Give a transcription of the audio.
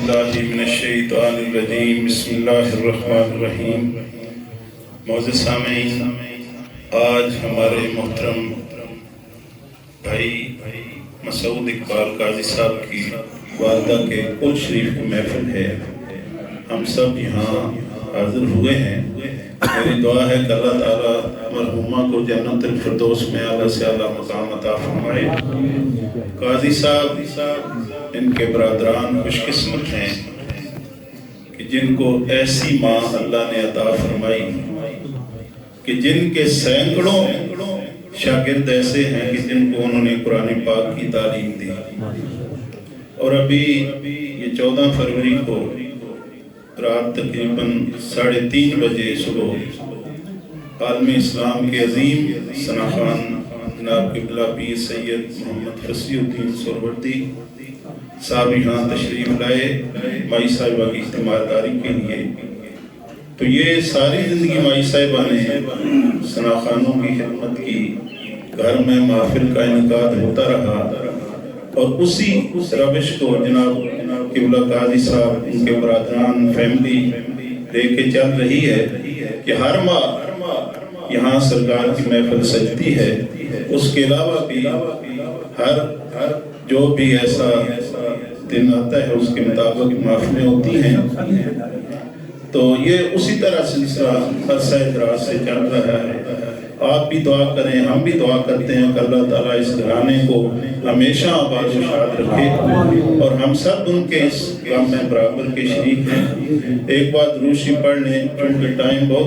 باللہ من الشیطان الرجیم بسم اللہ الرحمن الرحیم۔ معزز سامعین، آج ہمارے محترم بھائی مسعود اقبال قاضی صاحب کی والدہ کے کل شریف کی محفل ہے۔ ہم سب یہاں حاضر ہوئے ہیں۔ میری دعا ہے کہ اللہ تعالیٰ مرحومہ کو جنت الفردوس میں اعلیٰ سے اعلیٰ مقام عطا فرمائے۔ قاضی صاحب ان کے برادران خوش قسمت ہیں کہ جن کو ایسی ماں اللہ نے عطا فرمائی کہ جن کے سینکڑوں شاگرد ایسے ہیں کہ جن کو انہوں نے قرآن پاک کی تعلیم دی۔ اور ابھی یہ 14 فروری کو رات تقریباً 3:30 بجے صبح عالم اسلام کے عظیم ثناخوان جناب قبلہ پیر سید محمد فصیح الدین سہروردی صاحب یہاں تشریف لائے مائی صاحبہ کی اجتماعداری کے لیے۔ تو یہ ساری زندگی مائی صاحبہ نے ثناخوانوں کی خدمت کی، گھر میں محفل کا انعقاد ہوتا رہا، اور اسی روش کو جناب قبلہ قاضی صاحب ان کے برادران فیملی لے کے چل رہی ہے کہ ہر ماہ یہاں سرکار کی محفل سجتی ہے۔ اس کے علاوہ بھی ہر جو بھی ایسا دن آتا ہے اس کے مطابق محفلیں ہوتی ہیں۔ تو یہ اسی طرح سلسلہ عرصہ دراز سے چل رہا ہے۔ آپ بھی دعا کریں، ہم بھی دعا کرتے ہیں کہ اللہ تعالیٰ اس گھرانے کو ہمیشہ آباد و شاد رکھے، اور ہم سب ان کے اس کام میں برابر کے شریک ہیں۔ ایک بات روشی پڑھ لیں چونکہ ٹائم بہت